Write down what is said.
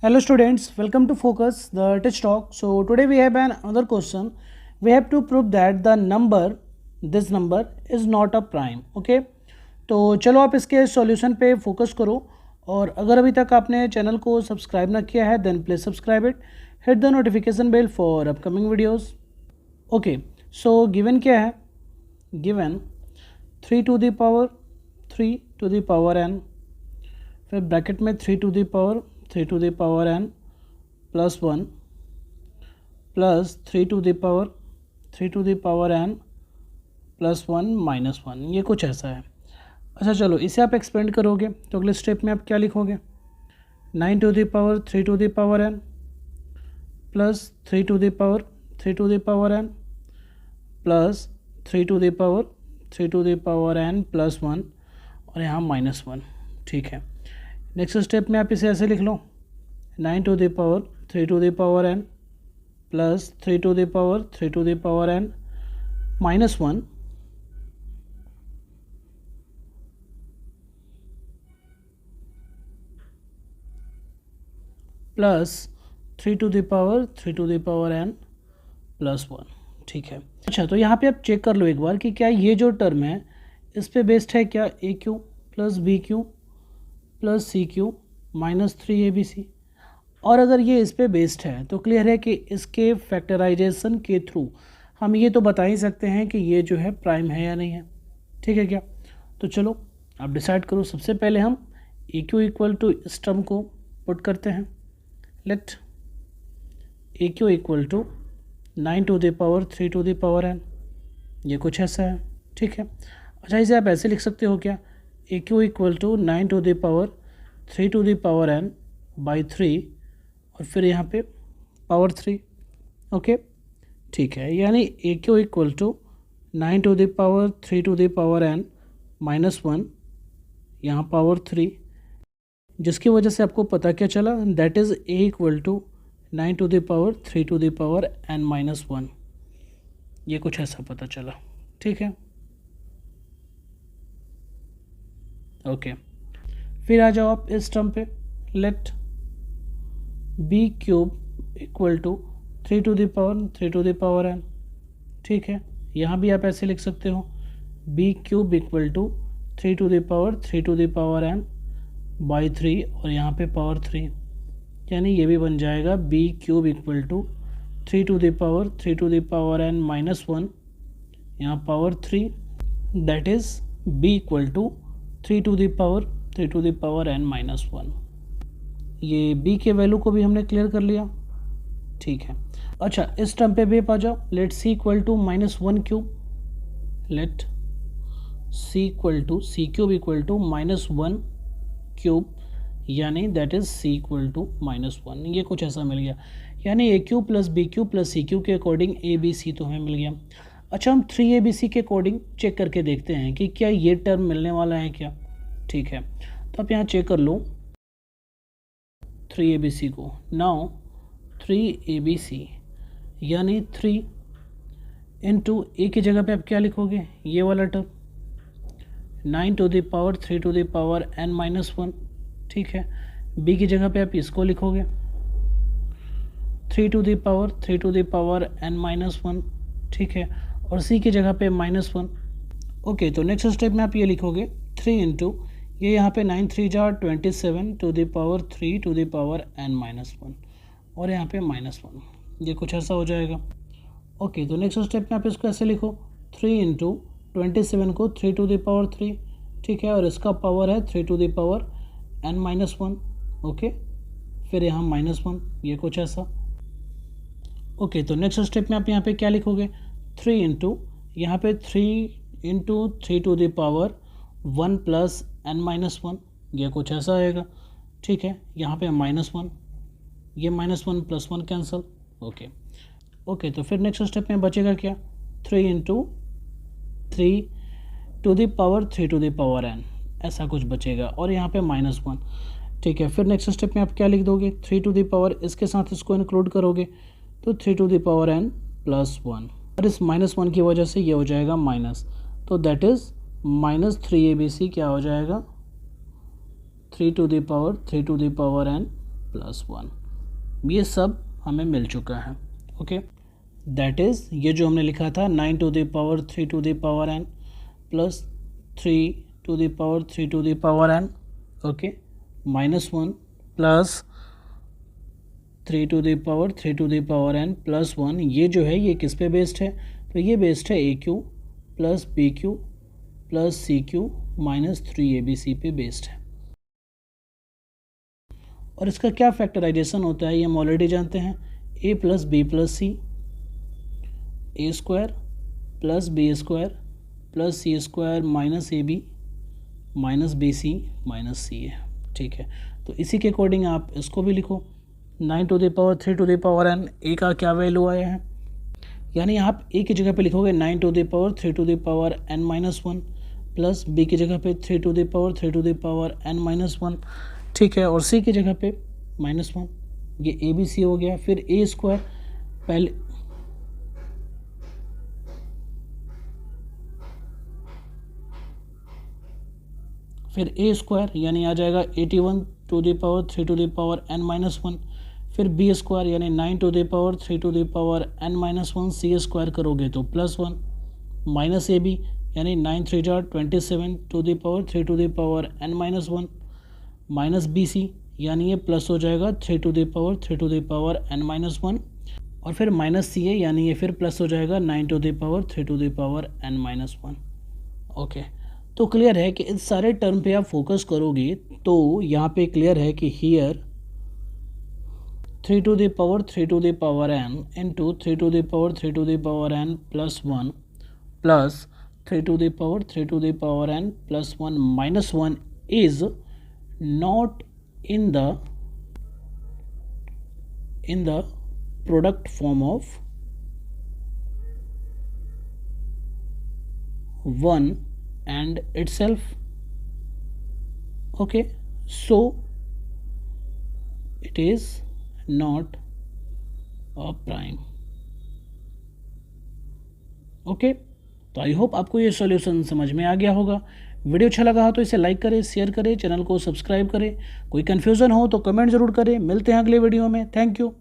Hello students, welcome to Focus, the Touch Talk. So today we have another question. We have to prove that this number is not a prime. Okay? तो चलो आप इसके solution पे focus करो और अगर अभी तक आपने चैनल को सब्सक्राइब ना किया है then please subscribe it, hit the notification bell for upcoming videos. Okay, so given क्या है? Given 3 to the power 3 to the power n, फिर ब्रैकेट में 3 to the power n plus 1 plus 3 to the power n plus 1 minus 1. ये कुछ ऐसा है. अच्छा चलो इसे आप एक्सपेंड करोगे तो अगले स्टेप में आप क्या लिखोगे? 9 to the power 3 to the power n plus 3 to the power n plus 3 to the power n plus 1 और यहाँ माइनस 1. ठीक है, नेक्स्ट स्टेप में आप इसे ऐसे लिख लो 9 to the power 3 to the power n plus 3 to the power n minus 1 plus 3 to the power n plus 1. ठीक है. अच्छा तो यहाँ पे आप चेक कर लो एक बार कि क्या ये जो टर्म है इस पे बेस्ड है क्या? A cube plus b cube plus c cube minus 3abc. और अगर ये इस पे बेस्ड है तो क्लियर है कि इसके फैक्टराइजेशन के थ्रू हम ये तो बता ही सकते हैं कि ये जो है प्राइम है या नहीं है. ठीक है क्या? तो चलो आप डिसाइड करो. सबसे पहले हम ए क्यू इक्वल टू इस टर्म को पुट करते हैं. Let a cube equal to 9 to the power 3 to the power n. ये कुछ ऐसा है. ठीक है. अच्छा इसे आप ऐसे लिख सकते हो क्या? A cube equal to 9 to the power 3 to the power n by 3 और फिर यहाँ पे पावर 3. ओके ठीक है, यानी a cube equal to 9 to the power 3 to the power n minus 1 यहाँ पावर 3, जिसकी वजह से आपको पता क्या चला? That is a equal to 9 to the power 3 to the power n minus 1. ये कुछ ऐसा पता चला. ठीक है. ओके फिर आ जाओ आप इस टर्म पे. Let b cube equal to 3 to the power n. ठीक है, यहाँ भी आप ऐसे लिख सकते हो b cube equal to 3 to the power n by 3 और यहाँ पे पावर 3, यानी ये भी बन जाएगा b cube equal to 3 to the power n minus 1 यहाँ power 3, that is b equal to 3 to the power n minus 1. ये b के वैल्यू को भी हमने क्लियर कर लिया. ठीक है. अच्छा इस टर्म पे भी आ जाओ. Let c equal to minus 1 cube. Let c cube equal to minus 1 cube, यानी that is c equal to minus 1. ये कुछ ऐसा मिल गया, यानी a cube plus b cube plus c cube के अकॉर्डिंग ए बी सी तो हमें मिल गया. अच्छा हम 3abc के अकॉर्डिंग चेक करके देखते हैं कि क्या ये टर्म मिलने वाला है क्या. ठीक है, तो आप यहाँ चेक कर लो 3abc को. नाउ 3abc यानी 3 इंटू ए की जगह पे आप क्या लिखोगे? ये वाला term 9 to the power 3 to the power n minus 1. ठीक है, b की जगह पे आप इसको लिखोगे 3 to the power n minus 1. ठीक है, और c की जगह पे माइनस 1. ओके तो नेक्स्ट स्टेप में आप ये लिखोगे 3 इंटू ये यहाँ पे 9 3 जा 27 to the power 3 to the power n minus 1 और यहाँ पे माइनस 1. ये कुछ ऐसा हो जाएगा. ओके तो नेक्स्ट स्टेप में आप इसको ऐसे लिखो 3 इंटू 27 को 3 to the power 3. ठीक है, और इसका पावर है 3 to the power n minus 1. Okay फिर यहाँ माइनस 1. ये कुछ ऐसा. ओके तो नेक्स्ट स्टेप में आप यहाँ पे क्या लिखोगे? 3 इंटू यहाँ पे 3 into 3 to the power 1 plus n minus 1. ये कुछ ऐसा आएगा. ठीक है, यहाँ पे माइनस 1, ये माइनस 1 प्लस 1 कैंसिल. ओके तो फिर नेक्स्ट स्टेप में बचेगा क्या? 3 into 3 to the power 3 to the power n, ऐसा कुछ बचेगा और यहाँ पे माइनस 1. ठीक है, फिर नेक्स्ट स्टेप में आप क्या लिख दोगे? 3 to the power इसके साथ इसको इंक्लूड करोगे तो 3 to the power n plus 1 और इस माइनस 1 की वजह से ये हो जाएगा माइनस. तो दैट इज़ माइनस 3abc क्या हो जाएगा? 3 to the power n plus 1, ये सब हमें मिल चुका है। ओके, दैट इज़ ये जो हमने लिखा था 9 to the power 3 to the power n plus 3 to the power 3 to the power n, okay, -1 plus 3 to the power 3 to the power n plus 1, ये जो है ये किस पे बेस्ड है? तो ये बेस्ड है a cube plus b cube plus c cube minus 3abc पे बेस्ड है। और इसका क्या फैक्टराइजेशन होता है ये हम ऑलरेडी जानते हैं, a plus b plus c, a square plus b square plus c square minus a b minus b c minus c है। ठीक है, तो इसी के अकॉर्डिंग आप इसको भी लिखो 9 to the power 3 to the power n, a का क्या वैल्यू आया है, यानी आप ए की जगह पे लिखोगे 9 to the power 3 to the power n minus 1 plus b की जगह पे 3 to the power 3 to the power n minus 1। ठीक है, और सी की जगह पे -1, ये ए बी सी हो गया। फिर ए स्क्वायर, पहले फिर ए स्क्वायर यानी आ जाएगा 81 to the power 3 to the power n minus 1। फिर बी स्क्वायर यानी 9 to the power 3 to the power n minus 1, c square करोगे तो +1 माइनस ए बी यानी 9 3 जार 27 to the power 3 to the power n minus 1 minus b c यानी ये plus हो जाएगा 3 to the power 3 to the power n minus 1, और फिर माइनस सी है यानी ये फिर प्लस हो जाएगा 9 to the power 3 to the power n minus 1। Okay, तो क्लियर है कि इस सारे टर्म पे आप फोकस करोगे तो यहाँ पे क्लियर है कि here 3 to the power 3 to the power n into 3 to the power 3 to the power n plus 1 plus 3 to the power 3 to the power n plus 1 minus 1 is not in the product form of 1 and itself. Okay, so it is not a prime. Okay, तो I hope आपको ये solution समझ में आ गया होगा। Video अच्छा लगा हो तो इसे लाइक करें, शेयर करें, चैनल को सब्सक्राइब करें। कोई कन्फ्यूज़न हो तो कमेंट ज़रूर करें। मिलते हैं अगले वीडियो में। Thank you.